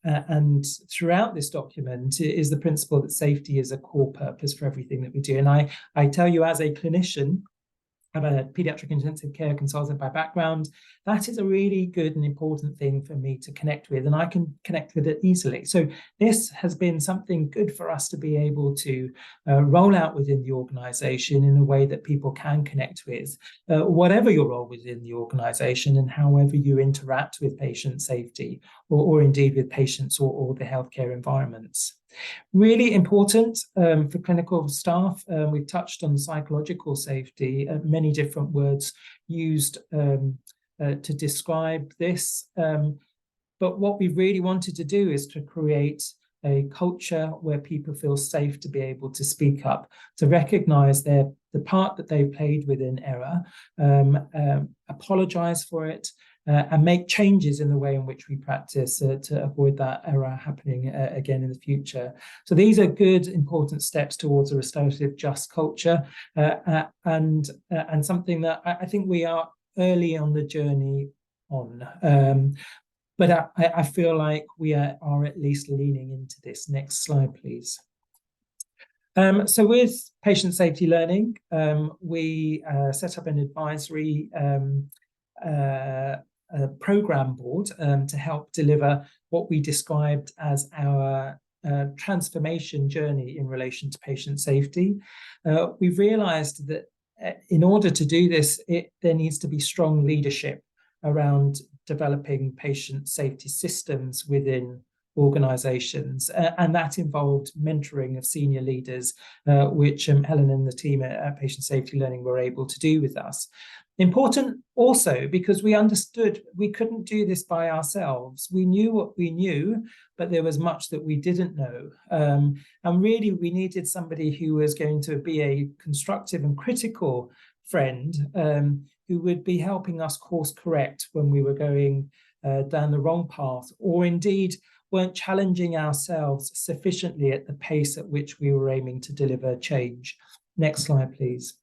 and throughout this document is the principle that safety is a core purpose for everything that we do. And I tell you as a clinician, I'm a paediatric intensive care consultant by background, that is a really good and important thing for me to connect with, and I can connect with it easily. So this has been something good for us to be able to roll out within the organisation in a way that people can connect with, whatever your role within the organisation and however you interact with patient safety or indeed with patients or the healthcare environments. Really important for clinical staff. We've touched on psychological safety, many different words used to describe this. But what we really wanted to do is to create a culture where people feel safe to be able to speak up, to recognise the part that they've played within error, apologise for it, and make changes in the way in which we practice to avoid that error happening again in the future. So these are good, important steps towards a restorative, just culture, and something that I think we are early on the journey on. But I feel like we are at least leaning into this. Next slide, please. So with Patient Safety Learning, we set up an advisory program board to help deliver what we described as our transformation journey in relation to patient safety. We've realised that in order to do this, there needs to be strong leadership around developing patient safety systems within organisations, and that involved mentoring of senior leaders, which Helen and the team at Patient Safety Learning were able to do with us. Important also because we understood we couldn't do this by ourselves. We knew what we knew, but there was much that we didn't know. And really we needed somebody who was going to be a constructive and critical friend, who would be helping us course correct when we were going down the wrong path, or indeed weren't challenging ourselves sufficiently at the pace at which we were aiming to deliver change. Next slide, please.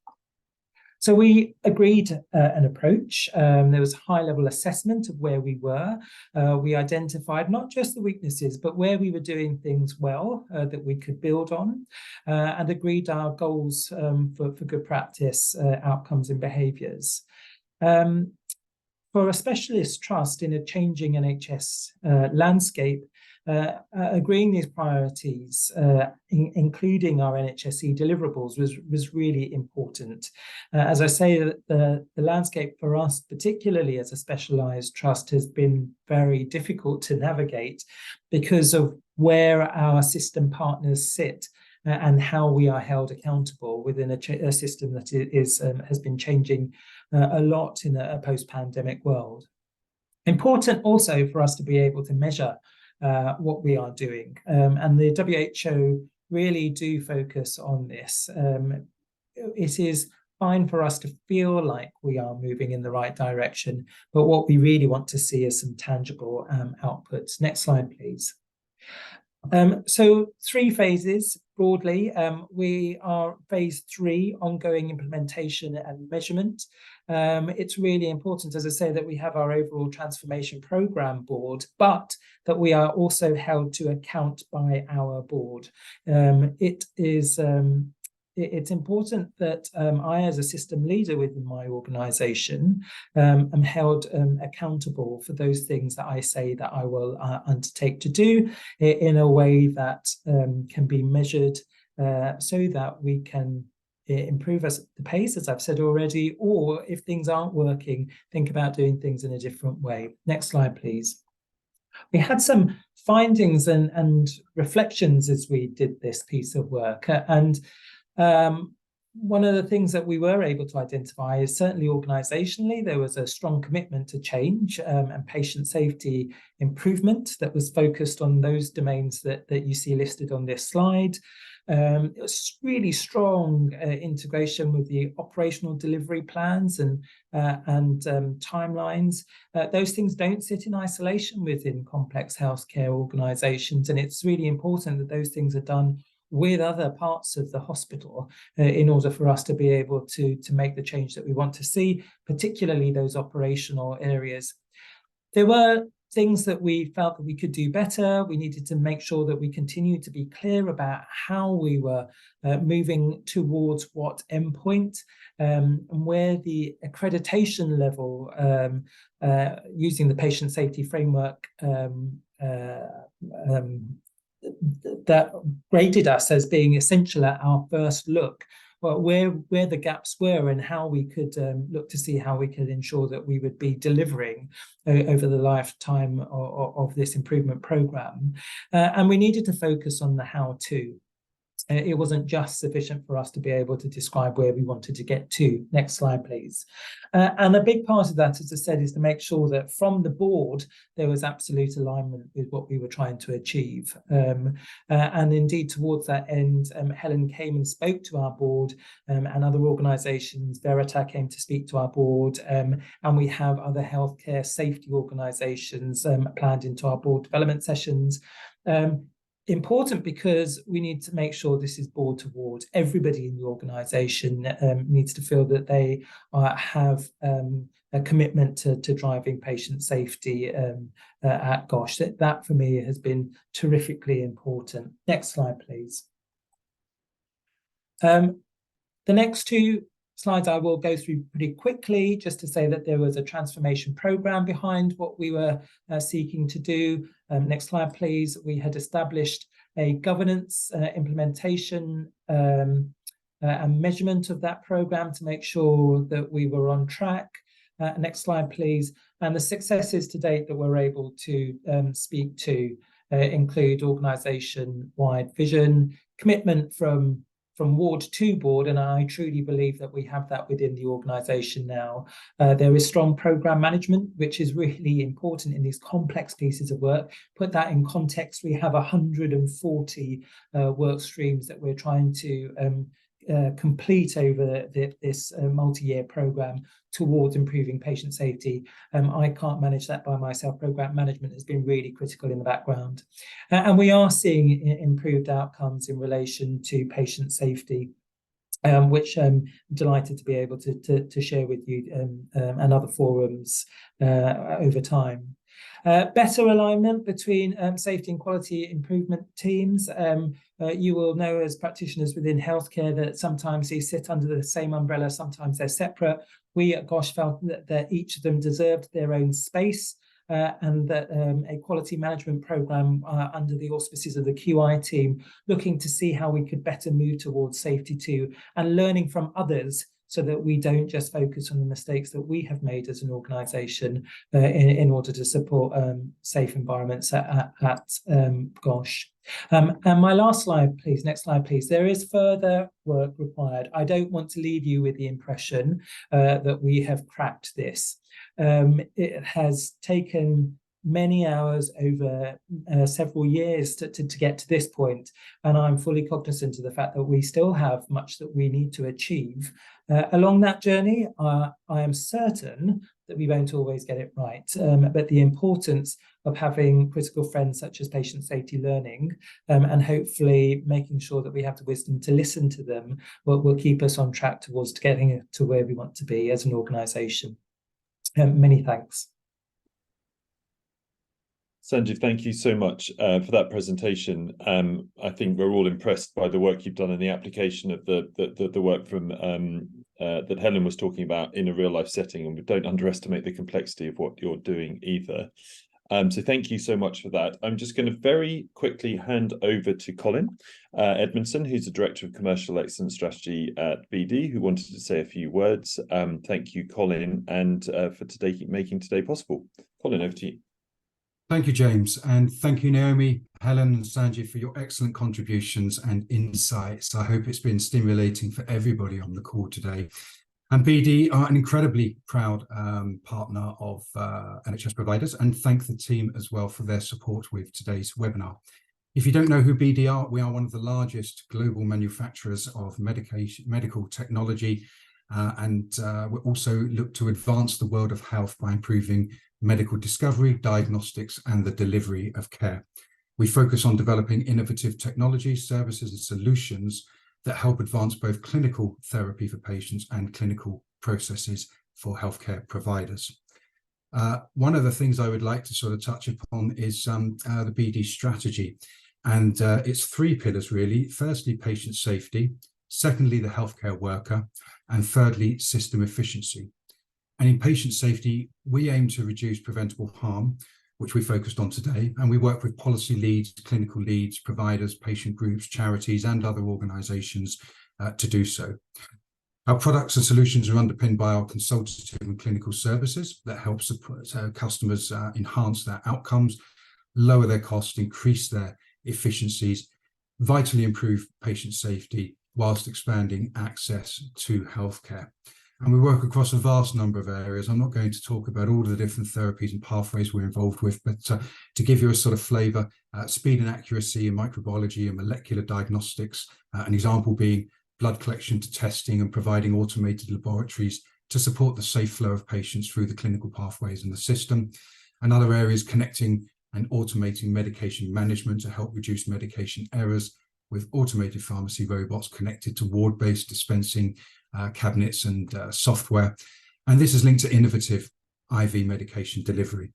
So we agreed an approach. There was a high-level assessment of where we were. We identified not just the weaknesses, but where we were doing things well that we could build on, and agreed our goals for good practice, outcomes and behaviours. For a specialist trust in a changing NHS landscape, agreeing these priorities, including our NHSE deliverables, was really important. As I say, the landscape for us, particularly as a specialised trust, has been very difficult to navigate because of where our system partners sit and how we are held accountable within a system that has been changing a lot in a post-pandemic world. Important also for us to be able to measure what we are doing, and the WHO really do focus on this. It is fine for us to feel like we are moving in the right direction, but what we really want to see is some tangible outputs. Next slide, please. So 3 phases broadly. We are phase 3, ongoing implementation and measurement. It's really important, as I say, that we have our overall transformation programme board, but that we are also held to account by our board. It's important that I, as a system leader within my organisation, am held accountable for those things that I say that I will undertake to do in a way that can be measured so that we can improve the pace, as I've said already, or if things aren't working, think about doing things in a different way. Next slide, please. We had some findings and reflections as we did this piece of work, and one of the things that we were able to identify is certainly organisationally there was a strong commitment to change and patient safety improvement that was focused on those domains that you see listed on this slide. It was really strong integration with the operational delivery plans and timelines. Those things don't sit in isolation within complex healthcare organisations, and it's really important that those things are done with other parts of the hospital in order for us to be able to make the change that we want to see, particularly those operational areas. There were things that we felt that we could do better. We needed to make sure that we continued to be clear about how we were moving towards what endpoint, and where the accreditation level using the patient safety framework that graded us as being essential at our first look, but where the gaps were and how we could look to see how we could ensure that we would be delivering over the lifetime of this improvement programme. And we needed to focus on the how-to. It wasn't just sufficient for us to be able to describe where we wanted to get to. Next slide, please. And a big part of that, as I said, is to make sure that from the board, there was absolute alignment with what we were trying to achieve. And indeed, towards that end, Helen came and spoke to our board, and other organisations. Verita came to speak to our board, and we have other healthcare safety organisations planned into our board development sessions. Important because we need to make sure this is board to board. Everybody in the organisation needs to feel that they have a commitment to driving patient safety at GOSH. That for me has been terrifically important. Next slide, please. The next 2 slides I will go through pretty quickly, just to say that there was a transformation programme behind what we were seeking to do. Next slide, please. We had established a governance, implementation and measurement of that programme to make sure that we were on track. Next slide, please. And the successes to date that we're able to speak to include organisation-wide vision, commitment from ward to board, and I truly believe that we have that within the organisation now. There is strong programme management, which is really important in these complex pieces of work. Put that in context, we have 140 work streams that we're trying to complete over this multi-year programme towards improving patient safety. I can't manage that by myself. Programme management has been really critical in the background. And we are seeing improved outcomes in relation to patient safety. which I'm delighted to be able to share with you and other forums over time. Better alignment between safety and quality improvement teams. You will know as practitioners within healthcare that sometimes they sit under the same umbrella, sometimes they're separate. We at GOSH felt that each of them deserved their own space, and that a quality management programme under the auspices of the QI team, looking to see how we could better move towards safety too, and learning from others, so that we don't just focus on the mistakes that we have made as an organisation in order to support safe environments at GOSH. And my last slide, please, next slide, please. There is further work required. I don't want to leave you with the impression that we have cracked this. It has taken many hours over several years to get to this point, and I'm fully cognizant of the fact that we still have much that we need to achieve. Along that journey, I am certain that we won't always get it right, but the importance of having critical friends such as patient safety learning, and hopefully making sure that we have the wisdom to listen to them, will keep us on track towards getting to where we want to be as an organisation. Many thanks. Sanjiv, thank you so much for that presentation. I think we're all impressed by the work you've done and the application of the work from that Helen was talking about in a real life setting, and we don't underestimate the complexity of what you're doing either. So thank you so much for that. I'm just going to very quickly hand over to Colin Edmondson, who's the Director of Commercial Excellence Strategy at BD, who wanted to say a few words. Thank you, Colin, and for making today possible. Colin, over to you. Thank you, James, and thank you, Naomi, Helen and Sanjiv, for your excellent contributions and insights. I hope it's been stimulating for everybody on the call today. And BD are an incredibly proud partner of NHS providers, and thank the team as well for their support with today's webinar. If you don't know who BD are, we are one of the largest global manufacturers of medical technology, and we also look to advance the world of health by improving medical discovery, diagnostics, and the delivery of care. We focus on developing innovative technologies, services, and solutions that help advance both clinical therapy for patients and clinical processes for healthcare providers. One of the things I would like to sort of touch upon is the BD strategy. And it's three pillars, really. Firstly, patient safety. Secondly, the healthcare worker. And thirdly, system efficiency. And in patient safety, we aim to reduce preventable harm, which we focused on today. And we work with policy leads, clinical leads, providers, patient groups, charities, and other organisations to do so. Our products and solutions are underpinned by our consultative and clinical services that help support customers enhance their outcomes, lower their costs, increase their efficiencies, vitally improve patient safety, whilst expanding access to healthcare. And we work across a vast number of areas. I'm not going to talk about all of the different therapies and pathways we're involved with, but to give you a sort of flavour, speed and accuracy in microbiology and molecular diagnostics, an example being blood collection to testing and providing automated laboratories to support the safe flow of patients through the clinical pathways in the system. And other areas connecting and automating medication management to help reduce medication errors with automated pharmacy robots connected to ward-based dispensing cabinets and software. And this is linked to innovative IV medication delivery.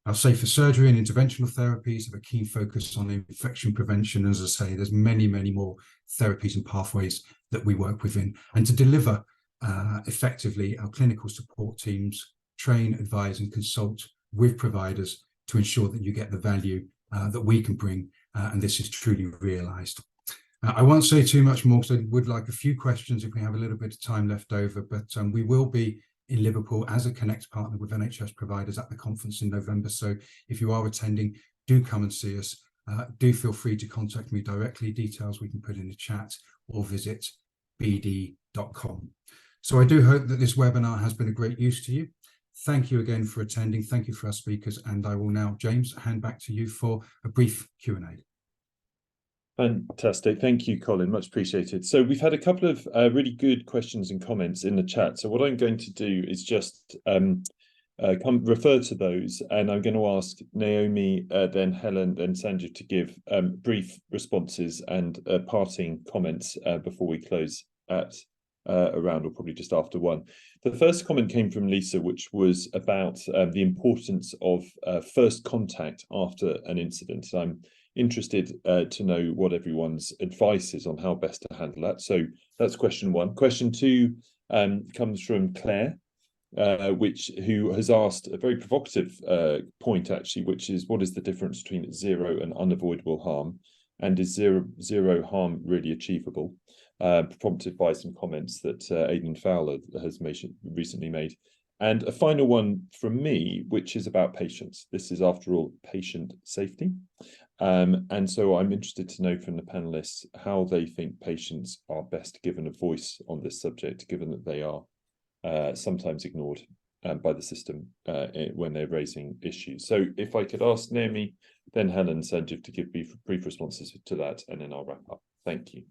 Our safer surgery and interventional therapies have a keen focus on infection prevention. As I say, there's many, many more therapies and pathways that we work within. And to deliver effectively, our clinical support teams train, advise, and consult with providers to ensure that you get the value that we can bring, and this is truly realised. I won't say too much more because I would like a few questions if we have a little bit of time left over, but we will be in Liverpool as a Connect partner with NHS providers at the conference in November. So if you are attending, do come and see us. Do feel free to contact me directly. Details we can put in the chat or visit bd.com. So I do hope that this webinar has been a great use to you. Thank you again for attending. Thank you for our speakers. And I will now, James, hand back to you for a brief Q&A. Fantastic. Thank you, Colin. Much appreciated. So we've had a couple of really good questions and comments in the chat. So what I'm going to do is just refer to those, and I'm going to ask Naomi, then Helen, then Sanjiv to give brief responses and parting comments before we close at around, or probably just after 1. The first comment came from Lisa, which was about the importance of first contact after an incident. I'm interested to know what everyone's advice is on how best to handle that. So that's question 1. Question 2 comes from Claire, who has asked a very provocative point, actually, which is, what is the difference between zero and unavoidable harm? And is zero harm really achievable? Prompted by some comments that Aidan Fowler has recently made. And a final one from me, which is about patients. This is, after all, patient safety. And so I'm interested to know from the panelists how they think patients are best given a voice on this subject, given that they are sometimes ignored by the system when they're raising issues. So if I could ask Naomi, then Helen, Sanjiv to give brief responses to that, and then I'll wrap up. Thank you.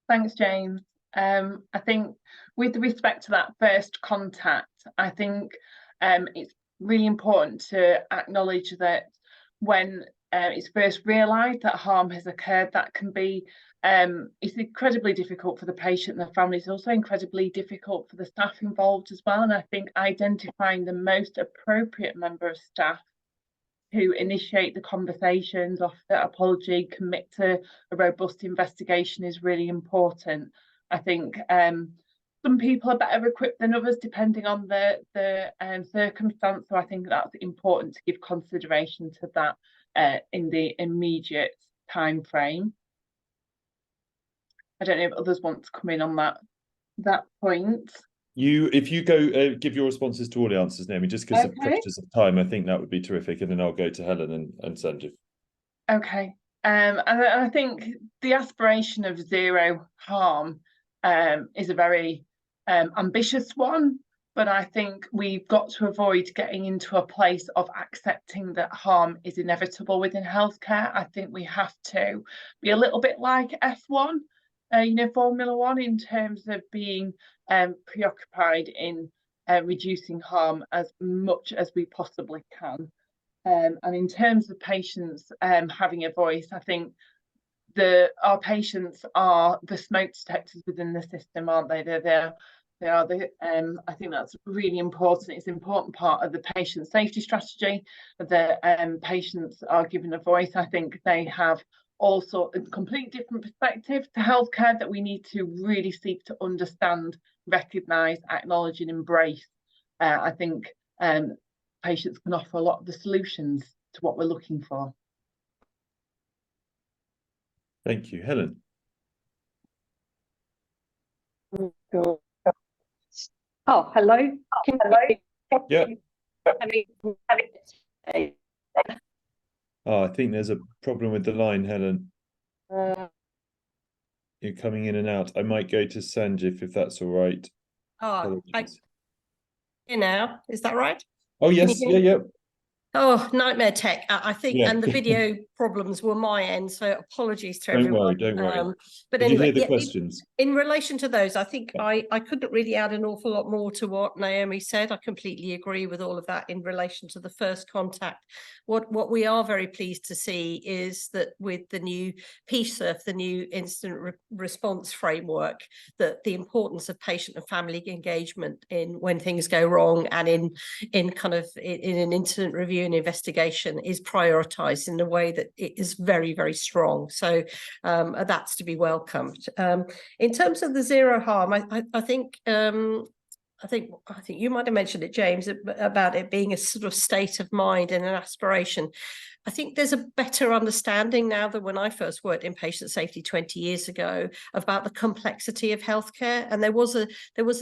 Thanks, James. I think with respect to that first contact, I think it's really important to acknowledge that when it's first realised that harm has occurred, that can be it's incredibly difficult for the patient and the family. It's also incredibly difficult for the staff involved as well. And I think identifying the most appropriate member of staff who initiate the conversations, offer the apology, commit to a robust investigation is really important. I think some people are better equipped than others depending on the circumstance. So I think that's important to give consideration to that in the immediate time frame. I don't know if others want to come in on that point. If you go give your responses to all the answers, Naomi, just because of pressures of time, I think that would be terrific, and then I'll go to Helen and Sanjiv. Okay, and I think the aspiration of zero harm is a very ambitious one, but I think we've got to avoid getting into a place of accepting that harm is inevitable within healthcare. I think we have to be a little bit like F1. Formula One, in terms of being preoccupied in reducing harm as much as we possibly can. And in terms of patients having a voice, I think our patients are the smoke detectors within the system, aren't they? They are the. I think that's really important. It's an important part of the patient safety strategy that patients are given a voice. I think they have also a completely different perspective to healthcare that we need to really seek to understand, recognise, acknowledge and embrace. I think patients can offer a lot of the solutions to what we're looking for. Thank you. Helen. Oh, hello. Yeah. Oh, I think there's a problem with the line, Helen. You're coming in and out. I might go to Sanjiv if that's all right. Now, is that right? Oh, yes. Yeah. Oh, nightmare tech. I think, yeah. And the video problems were my end, so apologies to everyone. Don't worry. But Did anyway, you hear the questions? In relation to those, I think I couldn't really add an awful lot more to what Naomi said. I completely agree with all of that in relation to the first contact. What we are very pleased to see is that with the new PSIRF, the new incident response framework, that the importance of patient and family engagement in when things go wrong and in an incident review and investigation is prioritised in a way that it is very, very strong. So that's to be welcomed. In terms of the zero harm, I think you might have mentioned it, James, about it being a sort of state of mind and an aspiration. I think there's a better understanding now than when I first worked in patient safety 20 years ago about the complexity of healthcare. And there was a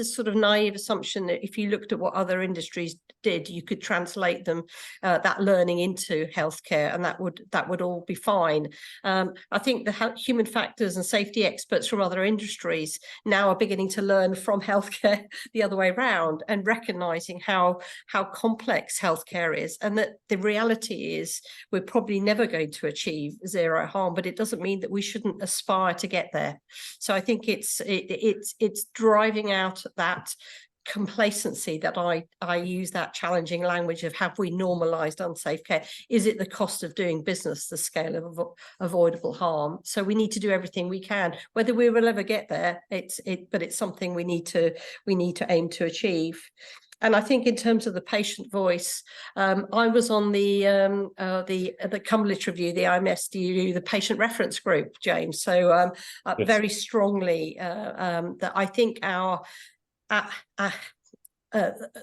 sort of naive assumption that if you looked at what other industries did, you could translate them that learning into healthcare, and that would all be fine. I think the human factors and safety experts from other industries now are beginning to learn from healthcare the other way around and recognizing how complex healthcare is, and that the reality is we're probably never going to achieve zero harm, but it doesn't mean that we shouldn't aspire to get there. So I think it's driving out that complacency that I use that challenging language of, have we normalized unsafe care? Is it the cost of doing business, the scale of avoidable harm? So we need to do everything we can. Whether we will ever get there, but it's something we need to aim to achieve. And I think in terms of the patient voice, I was on the Cumberland Review, the IMSDU, the patient reference group, James. So Yes. very strongly that I think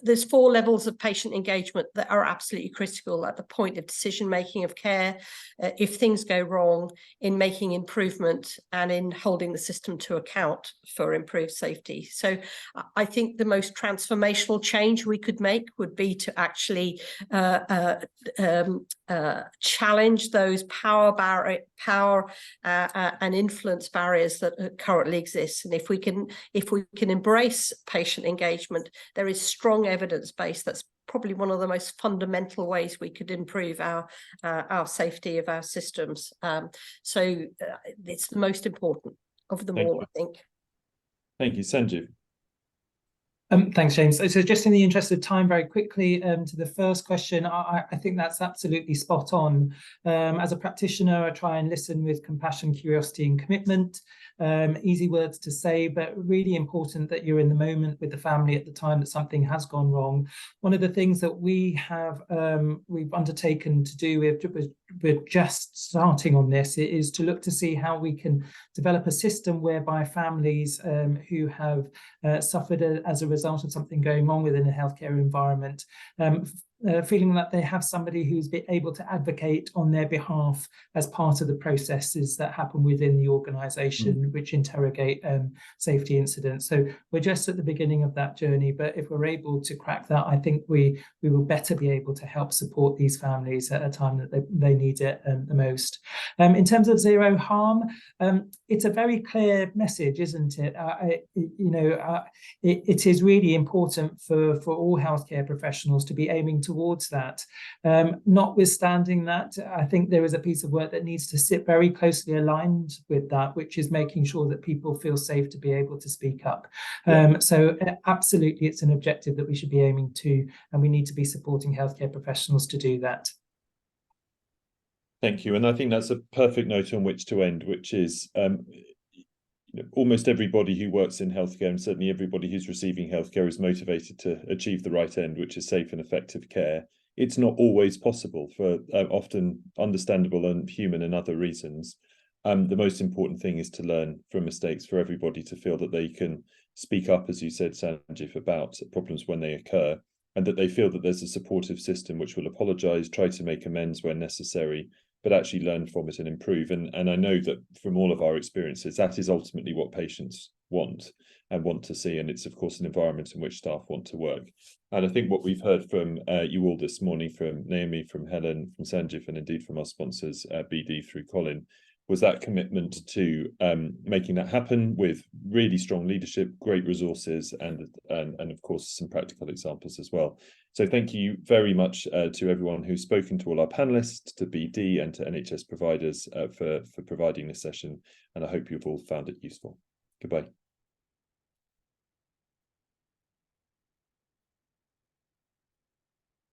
there's 4 levels of patient engagement that are absolutely critical at the point of decision making of care, if things go wrong, in making improvement, and in holding the system to account for improved safety. So I think the most transformational change we could make would be to actually challenge those power and influence barriers that currently exist. And if we can embrace patient engagement, there is strong evidence base that's probably one of the most fundamental ways we could improve our safety of our systems. So it's the most important of them all, I think. Thank you, Sanjiv. Thanks, James. So just in the interest of time, very quickly to the first question, I think that's absolutely spot on. As a practitioner, I try and listen with compassion, curiosity and commitment. Easy words to say, but really important that you're in the moment with the family at the time that something has gone wrong. One of the things that we've undertaken to do, we're just starting on this, is to look to see how we can develop a system whereby families who have suffered as a result of something going wrong within a healthcare environment, feeling that they have somebody who's able to advocate on their behalf as part of the processes that happen within the organisation, which interrogate safety incidents. So we're just at the beginning of that journey, but if we're able to crack that, I think we will better be able to help support these families at a time that they need it the most. In terms of zero harm, it's a very clear message, isn't it? It is really important for all healthcare professionals to be aiming towards that. Notwithstanding that, I think there is a piece of work that needs to sit very closely aligned with that, which is making sure that people feel safe to be able to speak up. So absolutely, it's an objective that we should be aiming to, and we need to be supporting healthcare professionals to do that. Thank you. And I think that's a perfect note on which to end, which is almost everybody who works in healthcare, and certainly everybody who's receiving healthcare, is motivated to achieve the right end, which is safe and effective care. It's not always possible for often understandable and human and other reasons. The most important thing is to learn from mistakes, for everybody to feel that they can speak up, as you said, Sanjiv, about problems when they occur, and that they feel that there's a supportive system which will apologise, try to make amends where necessary, but actually learn from it and improve. And I know that from all of our experiences, that is ultimately what patients want and want to see. And it's, of course, an environment in which staff want to work. And I think what we've heard from you all this morning, from Naomi, from Helen, from Sanjiv, and indeed from our sponsors, BD through Colin, was that commitment to making that happen with really strong leadership, great resources, and of course some practical examples as well. So thank you very much to everyone who's spoken, to all our panelists, to BD and to NHS providers for providing this session, and I hope you've all found it useful. Goodbye.